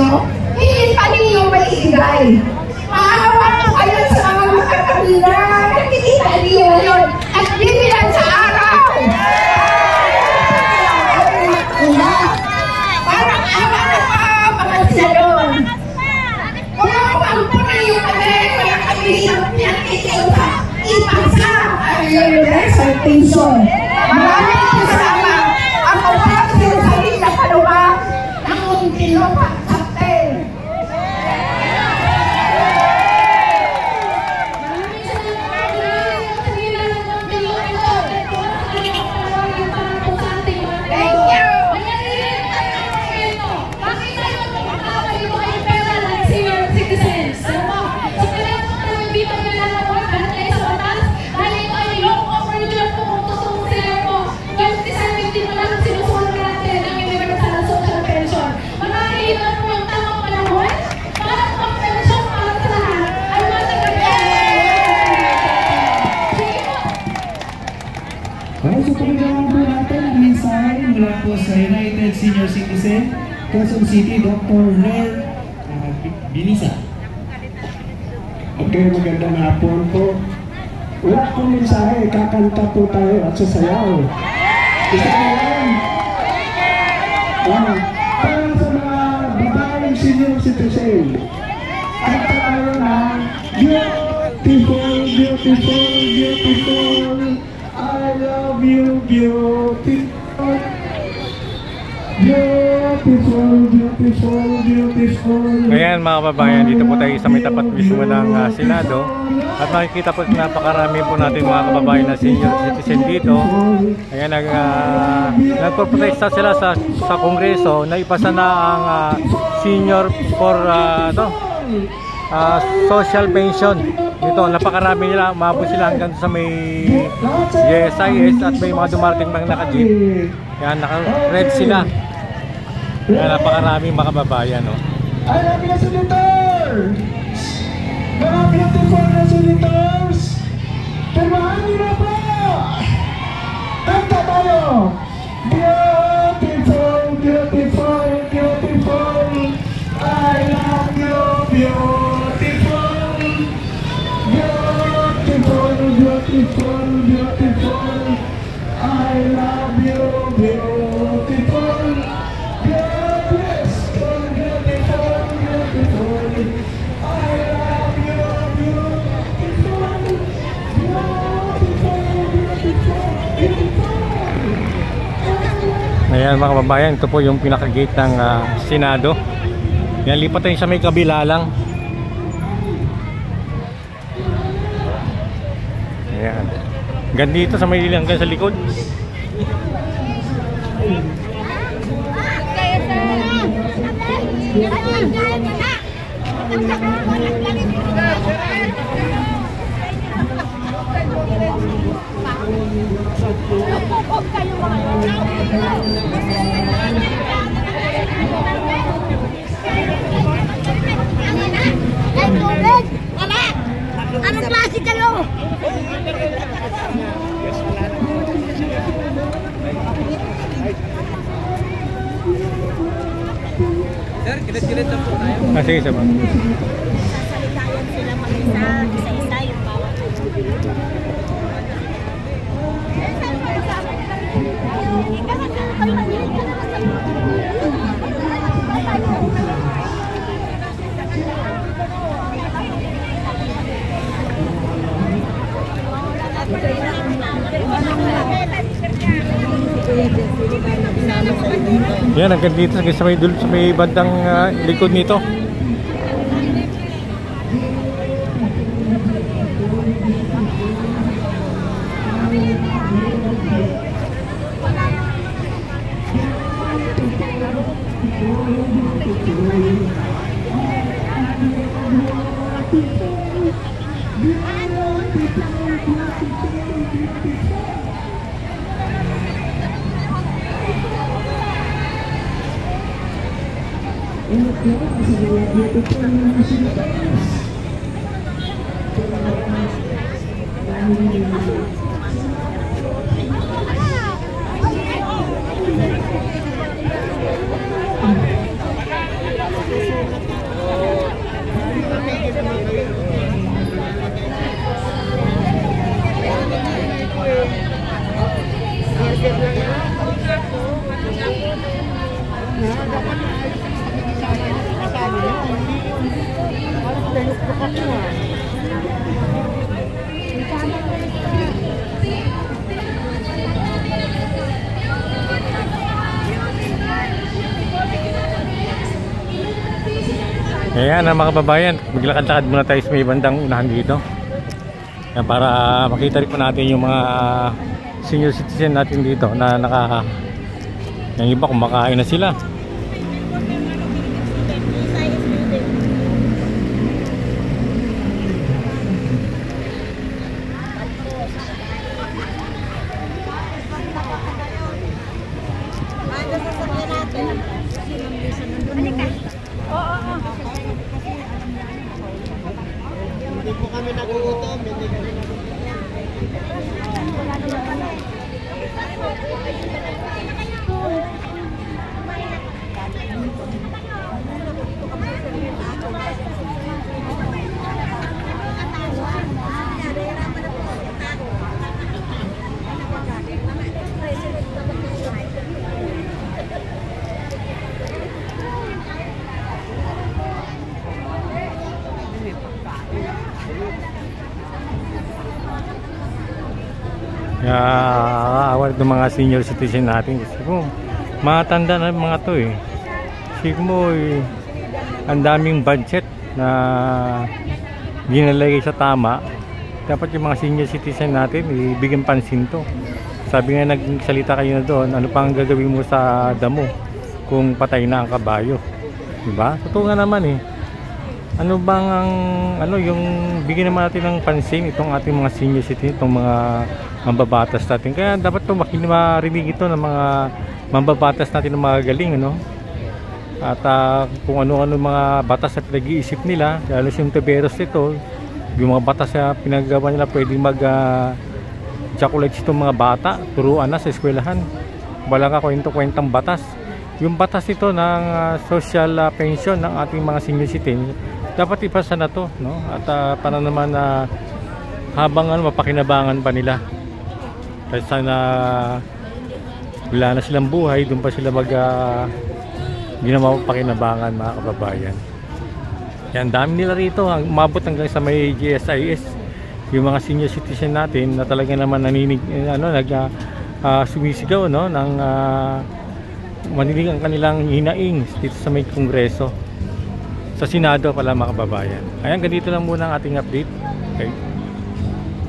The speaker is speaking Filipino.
ninyo, hindi pa ninyo maibigay. Maawa po kayo sa mga makakabila. Nakikita niyo yun at bibilan sa araw. Parang awa na pa mga senador. Kumawang po na yung kami mga kabilis ng itiupa. Ipasa ang universal pension. Maraming kasama ang pagpapasya sa na paluwa ng Muntinlupa Captain. Mula po sa United Senior Citizen, Quezon City, Dr. Lord Binisa. Okay, magandang hapon po. Wala akong mensahe, kakanta po tayo at sasayaw. Isa ko yan. Para sa mga babaeng senior citizen, kanta tayo na beautiful, beautiful, beautiful. I love you, beautiful. Beautiful, beautiful, beautiful. Ngayon mga kababayan, dito po tayo sa may tapat mismo ng Senado at makikita po napakarami po natin mga kababayan na senior citizen dito. Ayan, nagpo-protesta sila sa Kongreso na ipasa na ang senior for social pension. Dito, napakarami nila, umabot sila hanggang sa may GSIS at may mga dumarating mga naka-jeep. Yan, naka-red sila. Yan, napakarami mga kababayan, no? I love you, senators! Mga beautiful na senators! Pirmahan niyo na po! Kanta tayo! Beautiful, beautiful, beautiful. I love you, beautiful. Beautiful, beautiful, beautiful. I love you, beautiful. Beautiful, beautiful, beautiful. I love you, beautiful. Beautiful, beautiful, beautiful. Ayan mga kababayan, ito po yung pinaka-gate ng Senado. Yan, lipat tayo sa may kabila lang. Ayan. Hanggang dito sa may hanggang sa likod. Anong klase kayo? Sir, kilit-kilit na po tayo. Sige, sama. Sasalitayan sila mag-isa, isa-isa yung bawat. Yan, hanggang dito sa may bandang likod nito. Ayan mga kababayan, maglakad-lakad muna tayo sa may bandang unahan dito. Ayan, para makita rin po natin yung mga senior citizen natin dito na yung iba kumakain na sila. Hindi po kami nagugutom, hindi kami awal ng mga senior citizen natin kasi kung matanda na mga to eh. Sigmo ang daming budget na ginalagay sa tama. Dapat yung mga senior citizen natin ibigyan pansin to. Sabi nga nagsalita kayo na doon, ano pang gagawin mo sa damo kung patay na ang kabayo, diba? Totoo nga naman eh. Ano bang yung bigyan naman natin ng pansin itong ating mga senior citizen, itong mga mambabatas natin. Kaya dapat ito marinig ito ng mga mambabatas natin ng mga galing, ano? At kung ano-ano mga batas na pinag-iisip nila, lalo yung tuberos ito, yung mga batas na pinagawa nila, pwedeng mag-chocolates itong mga bata, turuan na sa eskwelahan. Wala ka kwento-kwentang batas. Yung batas ito ng social pension ng ating mga senior citizen, dapat ipasa na to, no? At para naman habang mapakinabangan pa nila. Kasi sana wala na silang buhay, doon pa sila ginawa pakinabangan, mga kababayan. Yan, dami nila rito, umabot hanggang sa may GSIS. Yung mga senior citizen natin na talaga naman sumisigaw, no, ng manilig ang kanilang hinaing dito sa may kongreso, sa Senado pala, mga kababayan. Ayan, ganito lang muna ang ating update. Okay.